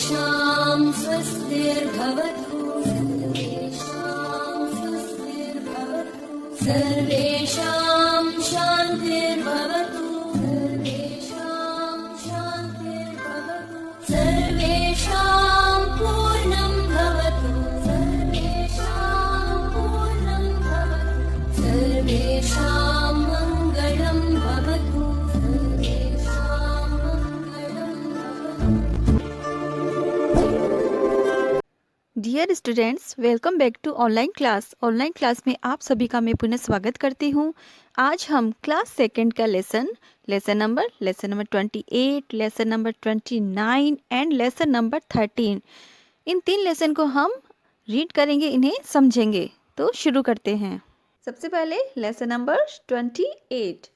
सर्वेषां स्वस्तिर्भवतु सर्वेषां शान्तिर्भवतु सर्वेषां पूर्णं भवतु सर्वेषां मङ्गलं भवतु dear students, welcome back to online class. Online class में आप सभी का मैं पुनः स्वागत करती हूँ। आज हम क्लास सेकंड का lesson number 28, lesson number 29 and lesson number 13, in 3 lesson को हम रीड करेंगे, इन्हें समझेंगे। तो शुरू करते हैं। सबसे पहले lesson number 28,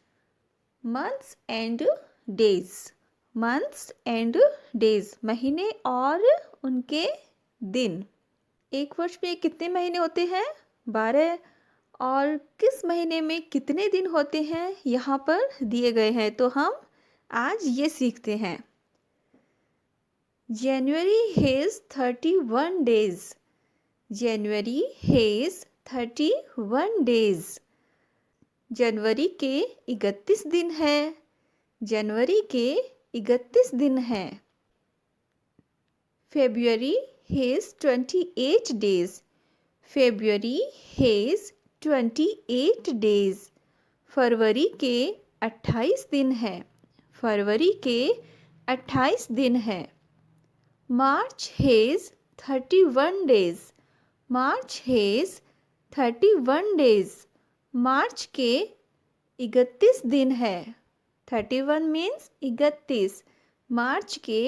months and days. Months and days, महीने और उनके दिन। एक वर्ष में कितने महीने होते हैं? 12। और किस महीने में कितने दिन होते हैं यहाँ पर दिए गए हैं, तो हम आज ये सीखते हैं। January has 31 days. January has 31 days. जनवरी के 31 दिन है। जनवरी के 31 दिन हैं। February has 28 days. February has 28 days. फरवरी के 28 दिन हैं। फरवरी के 28 दिन हैं। March has 31 days. March has 31 days. मार्च के 31 दिन है। 31 मीन्स 31। मार्च के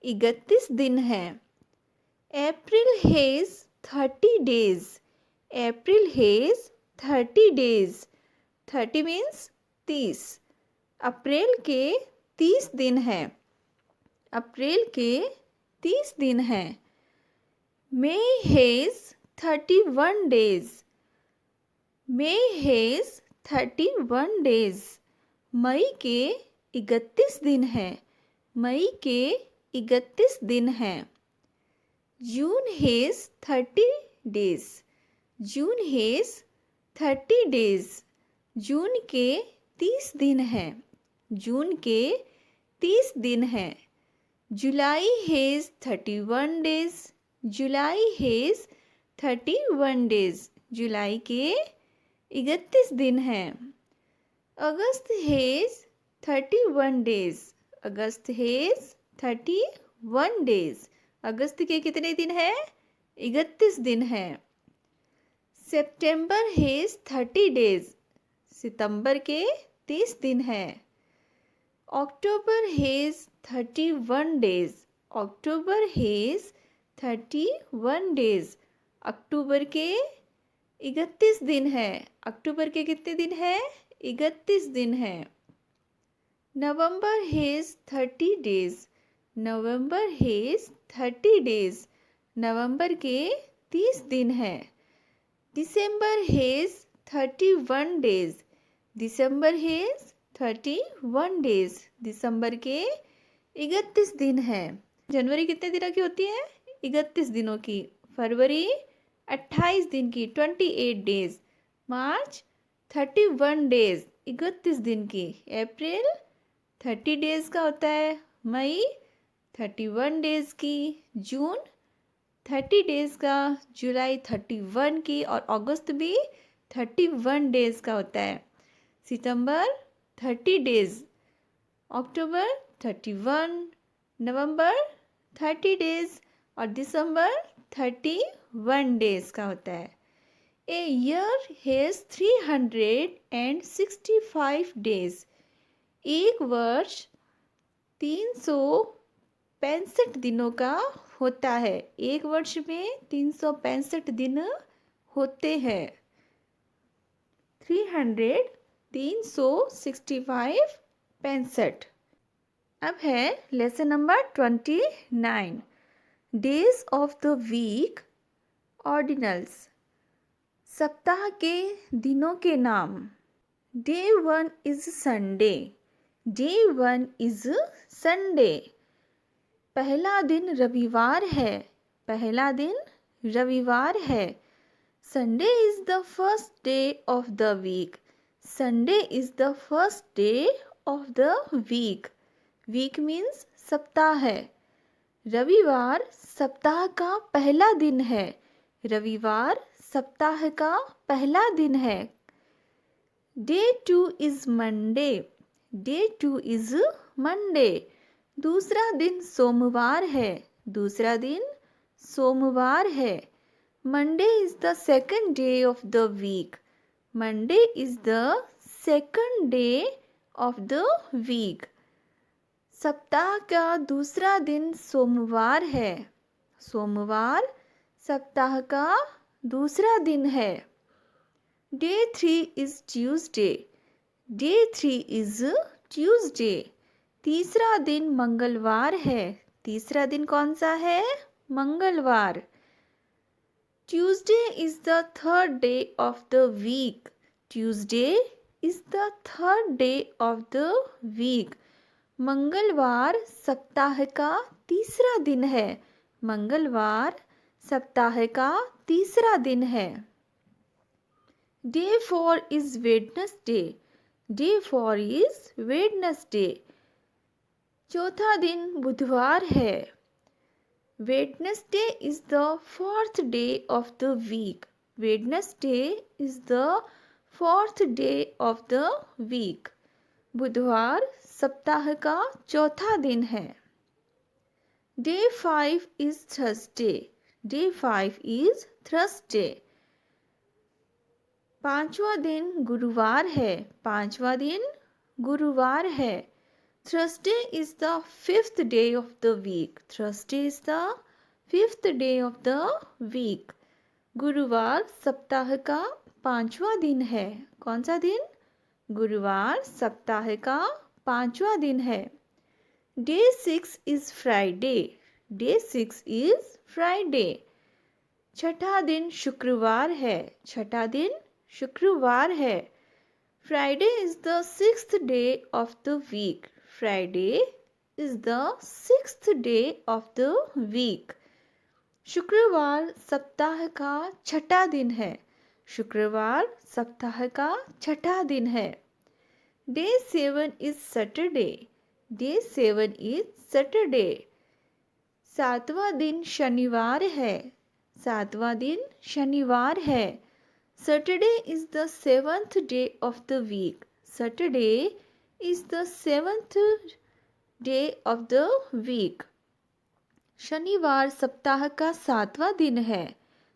31 दिन है। April has 30 days. April has 30 days. 30 means 30। अप्रैल के 30 दिन है। अप्रैल के 30 दिन है। May has 31 days. May has 31 days. मई के 31 दिन है। मई के 31 दिन हैं। June has 30 days. June has 30 days. जून के 30 दिन हैं। जून के 30 दिन हैं। July has 31 days. July has 31 days. जुलाई के 31 दिन हैं। August has 31 days. August has 31 days. अगस्त के कितने दिन हैं? 31 दिन हैं। सितंबर हैज़ 30 डेज। सितंबर के 30 दिन हैं। October has 31 days. October has 31 days. अक्टूबर के 31 दिन हैं। अक्टूबर के कितने दिन हैं? 31 दिन हैं। November has 30 days. November has 30 days. नवंबर के 30 दिन हैं। December has 31 days. December has 31 days. दिसंबर के 31 दिन हैं। जनवरी कितने दिनों की होती है? 31 दिनों की। फरवरी 28 दिन की, 28 डेज। मार्च 31 डेज, 31 दिन की। अप्रैल 30 डेज का होता है। मई 31 डेज की। जून 30 डेज का। जुलाई 31 की। और अगस्त भी 31 डेज का होता है। सितंबर 30 डेज। अक्टूबर 31। नवंबर 30 डेज। और दिसंबर 31 डेज का होता है। A year has 365 days. एक वर्ष 365 दिनों का होता है। एक वर्ष में 365 दिन होते हैं। 365 65। अब है lesson number 29, days of the week ordinals. सप्ताह के दिनों के नाम। Day 1 is Sunday. Day 1 is Sunday. पहला दिन रविवार है, पहला दिन रविवार है। Sunday is the first day of the week, Sunday is the first day of the week. Week means सप्ताह है। रविवार सप्ताह का पहला दिन है, रविवार सप्ताह का पहला दिन है। Day 2 is Monday, day 2 is Monday. दूसरा दिन सोमवार है, दूसरा दिन सोमवार है। Monday is the second day of the week, Monday is the second day of the week. सप्ताह का दूसरा दिन सोमवार है, सोमवार सप्ताह का दूसरा दिन है। Day 3 is Tuesday, day 3 is Tuesday. तीसरा दिन मंगलवार है, तीसरा दिन कौन सा है? मंगलवार। Tuesday is the third day of the week, Tuesday is the third day of the week. मंगलवार सप्ताह का तीसरा दिन है, मंगलवार सप्ताह का तीसरा दिन है। Day 4 is Wednesday, day 4 is Wednesday. चौथा दिन बुधवार है। Wednesday is the fourth day of the week, Wednesday is the fourth day of the week. बुधवार सप्ताह का चौथा दिन है। Day 5 is Thursday, day 5 is Thursday. पांचवा दिन गुरुवार है, पांचवा दिन गुरुवार है। Thursday is the fifth day of the week, Thursday is the fifth day of the week. गुरुवार सप्ताह का पांचवा दिन है। कौन सा दिन? गुरुवार सप्ताह का पांचवा दिन है। Day 6 is Friday, day 6 is Friday. छठा दिन शुक्रवार है, छठा दिन शुक्रवार है। Friday is the sixth day of the week, Friday is the sixth day of the week. शुक्रवार सप्ताह का छठा दिन है, शुक्रवार सप्ताह का छठा दिन है। Day 7 is Saturday, day 7 is Saturday. सातवां दिन शनिवार है, सातवां दिन शनिवार है। Saturday is the seventh day of the week, Saturday is the seventh day of the week. शनिवार सप्ताह का सातवां दिन है,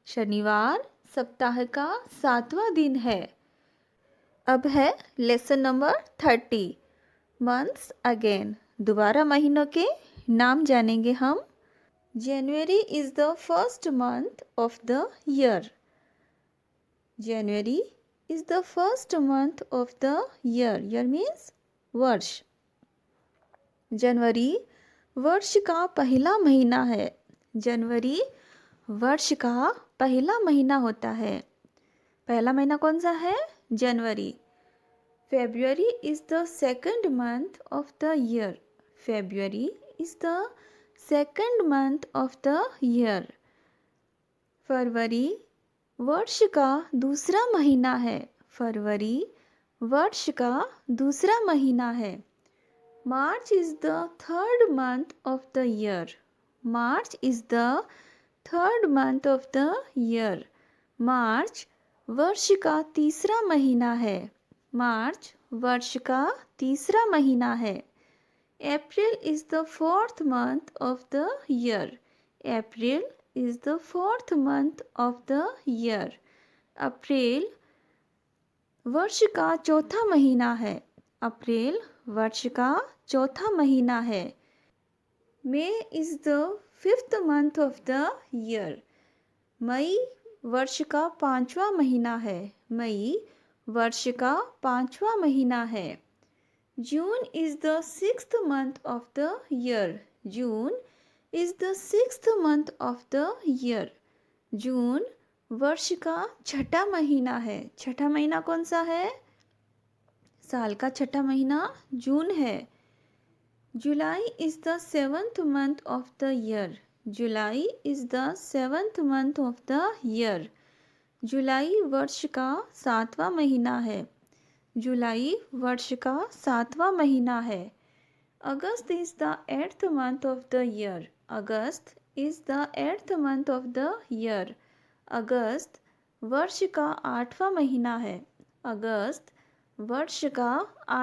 शनिवार सप्ताह का सातवां दिन है। अब है लेसन नंबर 30, मंथ्स अगेन। दोबारा महीनों के नाम जानेंगे हम। जनवरी is the first month of the year, January is the first month of the year, year means वर्ष। जनवरी वर्ष का पहला महीना है, जनवरी वर्ष का पहला महीना होता है। पहला महीना कौन सा है? जनवरी। February is the second month of the year, February is the second month of the year. फरवरी वर्ष का दूसरा महीना है, फरवरी वर्ष का दूसरा महीना है। March is the third month of the year, March is the third month of the year. March वर्ष का तीसरा महीना है, मार्च वर्ष का तीसरा महीना है। April is the fourth month of the year, April is the fourth month of the year. April वर्ष का चौथा महीना है, अप्रैल वर्ष का चौथा महीना है। May is the fifth month of the year, मई वर्ष का पांचवा महीना है, मई वर्ष का पांचवा महीना है। June is the sixth month of the year, June is the sixth month of the year. June वर्ष का छठा महीना है, छठा महीना कौन सा है? साल का छठा महीना जून है। July is the seventh month of the year. July is the seventh month of the year. जुलाई वर्ष का 7वां महीना है. जुलाई वर्ष का 7वां महीना है. August is the 8th month of the year. August is the 8th month of the year. अगस्त वर्ष का 8वां महीना है. अगस्त वर्ष का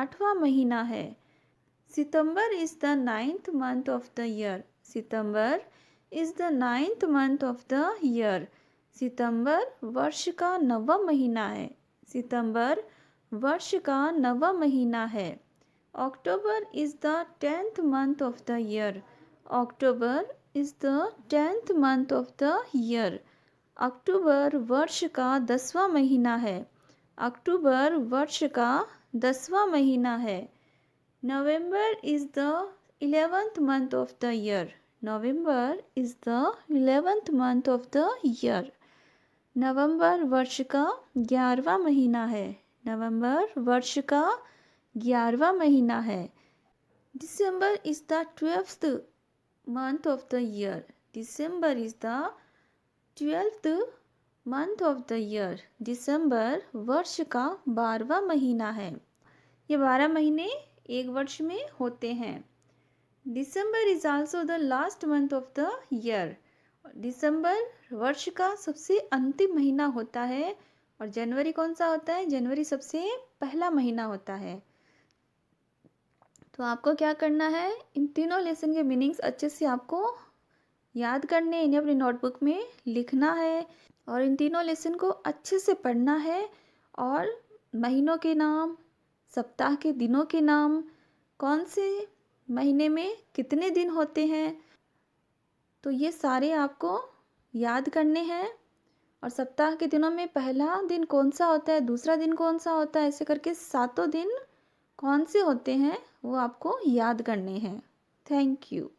8वां महीना है. सितंबर is the 9th month of the year. September is the 9th month of the year. सितंबर वर्ष का 9वां महीना है. सितंबर वर्ष का 9वां महीना है. अक्टूबर is the 10th month of the year. October is the 10th month of the year. अक्टूबर वर्ष का 10वां महीना है. अक्टूबर वर्ष का 10वां महीना है. November is the 11th month of the year. November is the 11th month of the year. नवंबर वर्ष का 11वां महीना है. नवंबर वर्ष का 11वां महीना है. December is the 12th month of the year. December is the 12th month of the year. दिसंबर वर्ष का 12वां महीना है. ये 12 महीने एक वर्ष में होते हैं. December is also the last month of the year. दिसंबर वर्ष का सबसे अंतिम महीना होता है. और जनवरी कौन सा होता है? जनवरी सबसे पहला महीना होता है. तो आपको क्या करना है, इन तीनों लेसन के मीनिंग्स अच्छे से आपको याद करने, इन्हें अपनी नोटबुक में लिखना है और इन तीनों लेसन को अच्छे से पढ़ना है. और महीनों के नाम, सप्ताह के दिनों के नाम, कौन से महीने में कितने दिन होते हैं, तो ये सारे आपको याद करने हैं. और सप्ताह के दिनों में पहला दिन कौन सा होता है, दूसरा दिन कौन सा होता है, ऐसे करके 7 दिन कौन से होते हैं वो आपको याद करने हैं. Thank you.